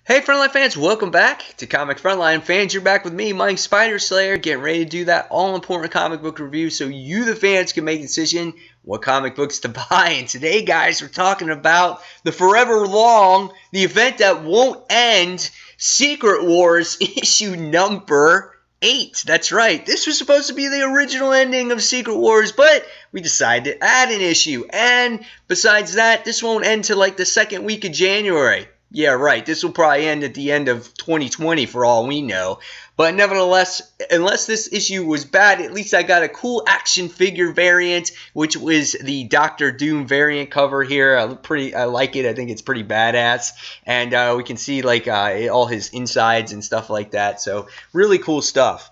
Hey Frontline fans, welcome back to Comic Frontline. Fans, you're back with me, Mike Spider Slayer, getting ready to do that all-important comic book review so you, the fans, can make a decision what comic books to buy. And today, guys, we're talking about the forever long, the event that won't end, Secret Wars issue number 8. That's right. This was supposed to be the original ending of Secret Wars, but we decided to add an issue. And besides that, this won't end till like the second week of January. Yeah, right. This will probably end at the end of 2020 for all we know. But nevertheless, unless this issue was bad, at least I got a cool action figure variant, which was the Doctor Doom variant cover here. I like it. I think it's pretty badass. And we can see like all his insides and stuff like that. So really cool stuff.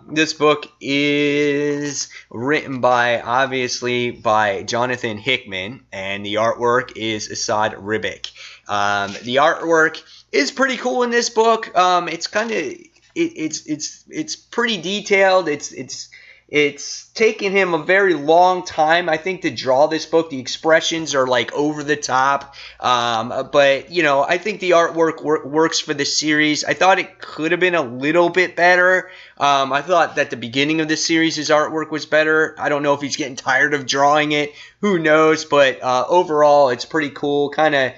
This book is written obviously by Jonathan Hickman, and the artwork is Asad Ribic. The artwork is pretty cool in this book. It's kind of it's pretty detailed. It's taken him a very long time, I think, to draw this book. The expressions are like over the top, but you know, I think the artwork works for the series. I thought it could have been a little bit better. I thought that the beginning of the series, his artwork was better. I don't know if he's getting tired of drawing it. Who knows? But overall, it's pretty cool. Kind of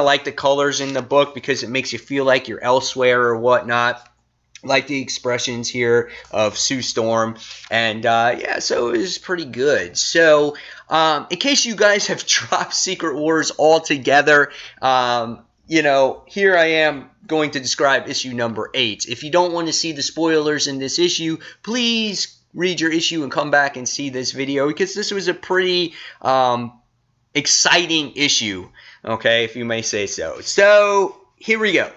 like the colors in the book because it makes you feel like you're elsewhere or whatnot. Like the expressions here of Sue Storm. And yeah, so it was pretty good. So in case you guys have dropped Secret Wars altogether, you know, here I am going to describe issue number 8. If you don't want to see the spoilers in this issue, please read your issue and come back and see this video, because this was a pretty exciting issue, okay, if you may say so. So here we go.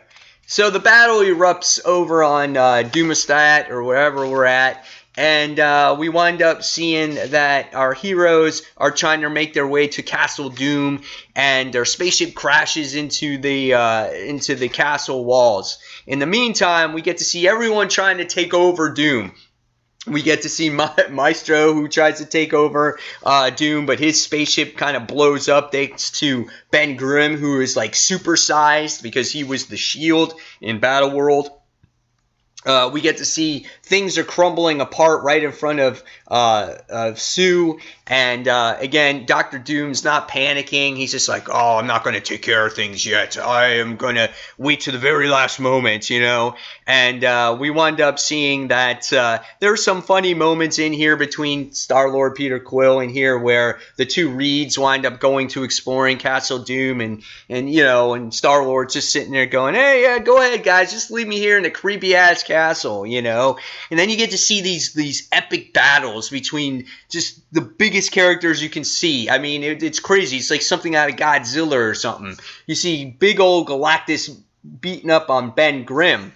So the battle erupts over on Dumastat, or wherever we're at, and we wind up seeing that our heroes are trying to make their way to Castle Doom, and their spaceship crashes into the castle walls. In the meantime, we get to see everyone trying to take over Doom. We get to see Maestro, who tries to take over Doom, but his spaceship kind of blows up thanks to Ben Grimm, who is like supersized because he was the shield in Battle World. We get to see things are crumbling apart right in front of Sue. And again, Dr. Doom's not panicking. He's just like, oh, I'm not going to take care of things yet. I am going to wait to the very last moment, you know. And we wind up seeing that there are some funny moments in here between Star-Lord Peter Quill and here where the two Reeds wind up going to exploring Castle Doom. And you know, and Star-Lord's just sitting there going, hey, yeah, go ahead, guys. Just leave me here in the creepy-ass castle, you know. And then you get to see these epic battles between just the biggest characters you can see. I mean, it's crazy. It's like something out of Godzilla or something. You see big old Galactus beating up on Ben Grimm.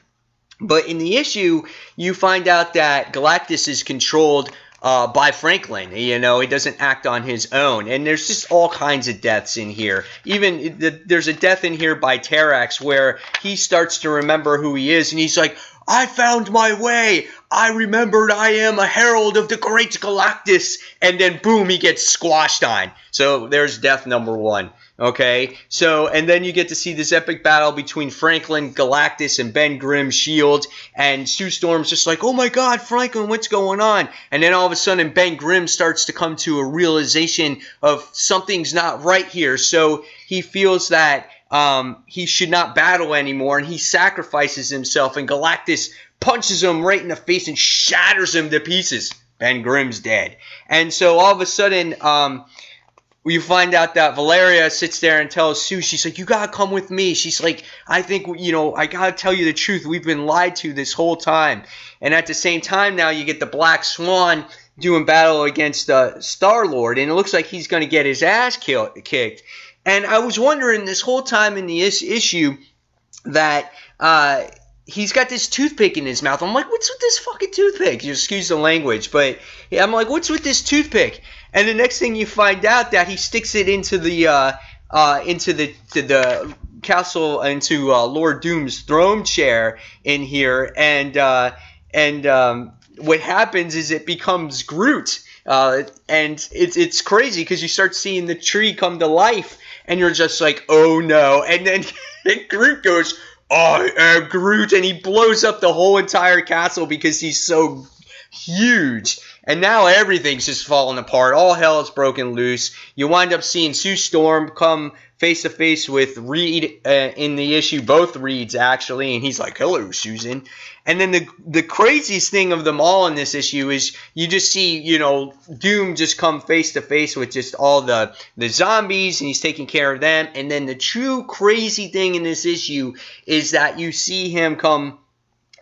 But in the issue, you find out that Galactus is controlled by Franklin. You know, he doesn't act on his own. And there's just all kinds of deaths in here. Even there's a death in here by Terrax where he starts to remember who he is. And he's like, I found my way. I remembered I am a herald of the great Galactus. And then boom, he gets squashed on. So there's death number 1. Okay, so, and then you get to see this epic battle between Franklin, Galactus, and Ben Grimm's shield, and Sue Storm's just like, oh my god, Franklin, what's going on? And then all of a sudden, Ben Grimm starts to come to a realization of something's not right here, so he feels that he should not battle anymore, and he sacrifices himself, and Galactus punches him right in the face and shatters him to pieces. Ben Grimm's dead. And so all of a sudden, you find out that Valeria sits there and tells Sue, she's like, you gotta come with me. She's like, I think, you know, I gotta tell you the truth. We've been lied to this whole time. And at the same time now, you get the Black Swan doing battle against Star-Lord, and it looks like he's gonna get his ass kicked. And I was wondering this whole time in the issue that he's got this toothpick in his mouth. I'm like, what's with this fucking toothpick? You excuse the language, but yeah, I'm like, what's with this toothpick? And the next thing you find out that he sticks it into the castle, into Lord Doom's throne chair in here, and what happens is it becomes Groot, and it's crazy because you start seeing the tree come to life, and you're just like, oh no, and then Groot goes, I am Groot, and he blows up the whole entire castle because he's so huge. And now everything's just falling apart. All hell is broken loose. You wind up seeing Sue Storm come face to face with Reed in the issue, both Reeds actually, and he's like, "Hello, Susan." And then the craziest thing of them all in this issue is you just see, Doom just come face to face with just all the zombies, and he's taking care of them. And then the true crazy thing in this issue is that you see him come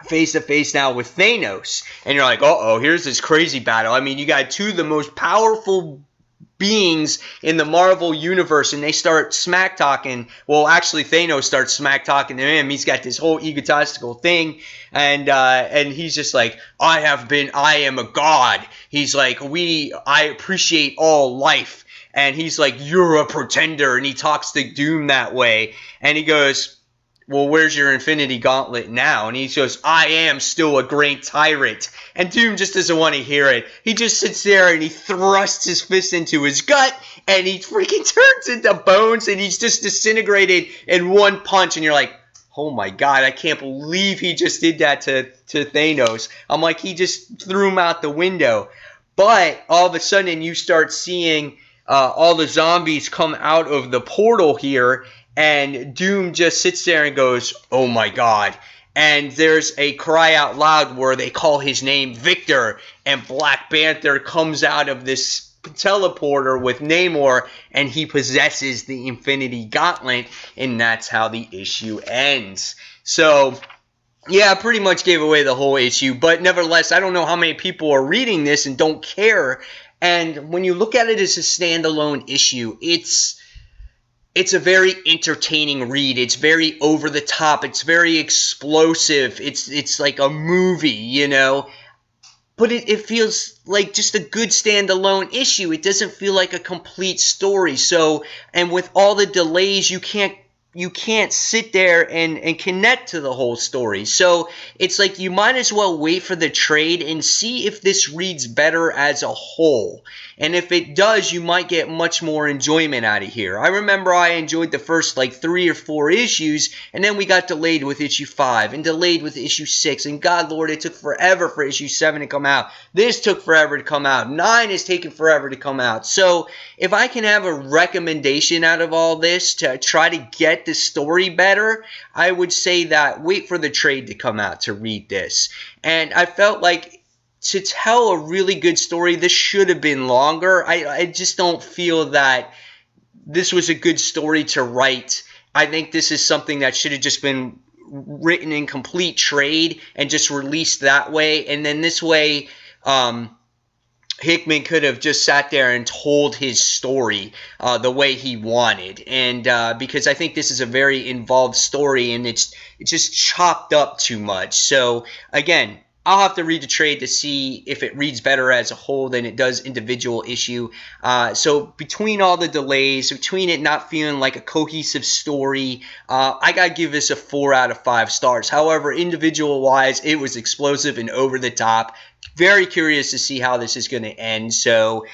face to face now with Thanos, and you're like, uh-oh, here's this crazy battle. I mean, you got two of the most powerful beings in the Marvel universe, and they start smack talking. Well, actually, Thanos starts smack talking to him. He's got this whole egotistical thing, and he's just like, I am a god. He's like, I appreciate all life, and he's like, you're a pretender, and he talks to Doom that way, and he goes, well, where's your Infinity Gauntlet now? And he goes, I am still a great tyrant. And Doom just doesn't want to hear it. He just sits there and he thrusts his fist into his gut, and he freaking turns into bones, and he's just disintegrated in one punch. And you're like, oh my god, I can't believe he just did that to Thanos. I'm like, he just threw him out the window. But all of a sudden you start seeing all the zombies come out of the portal here, and Doom just sits there and goes, oh my god. And there's a cry out loud where they call his name Victor, and Black Panther comes out of this teleporter with Namor, and he possesses the Infinity Gauntlet, and that's how the issue ends. So, yeah, I pretty much gave away the whole issue, but nevertheless, I don't know how many people are reading this and don't care. And when you look at it as a standalone issue, it's a very entertaining read. It's very over the top. It's very explosive. It's like a movie, But it feels like just a good standalone issue. It doesn't feel like a complete story. So, and with all the delays, you can't sit there and connect to the whole story. So it's like you might as well wait for the trade and see if this reads better as a whole. And if it does, you might get much more enjoyment out of here. I remember I enjoyed the first 3 or 4 issues, and then we got delayed with issue 5 and delayed with issue 6. And God Lord, it took forever for issue 7 to come out. This took forever to come out. 9 is taking forever to come out. So if I can have a recommendation out of all this to try to get the story better, I would say that wait for the trade to come out to read this. And I felt like to tell a really good story, this should have been longer. I just don't feel that this was a good story to write. I think this is something that should have just been written in complete trade and just released that way. And then this way, Hickman could have just sat there and told his story the way he wanted. And because I think this is a very involved story, and it's just chopped up too much. So again, I'll have to read the trade to see if it reads better as a whole than it does individual issue. So between all the delays, between it not feeling like a cohesive story, I got to give this a 4 out of 5 stars. However, individual-wise, it was explosive and over the top. Very curious to see how this is going to end. So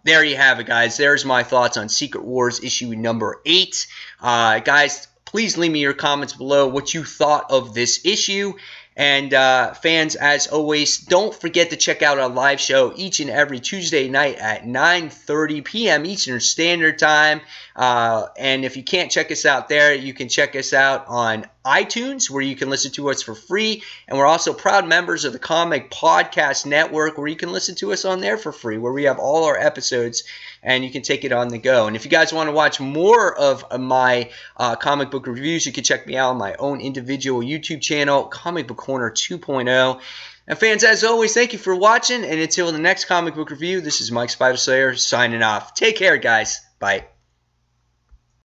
there you have it, guys. There's my thoughts on Secret Wars issue number 8. Guys, please leave me your comments below what you thought of this issue. And fans, as always, don't forget to check out our live show each and every Tuesday night at 9:30 p.m. Eastern Standard Time. And if you can't check us out there, you can check us out on iTunes, where you can listen to us for free. And we're also proud members of the Comic Podcast Network, where you can listen to us on there for free, where we have all our episodes and you can take it on the go. And if you guys want to watch more of my comic book reviews, you can check me out on my own individual YouTube channel, Comic Book Corner 2.0. And fans, as always, thank you for watching. And until the next comic book review, this is Mike Spider Slayer signing off. Take care, guys. Bye.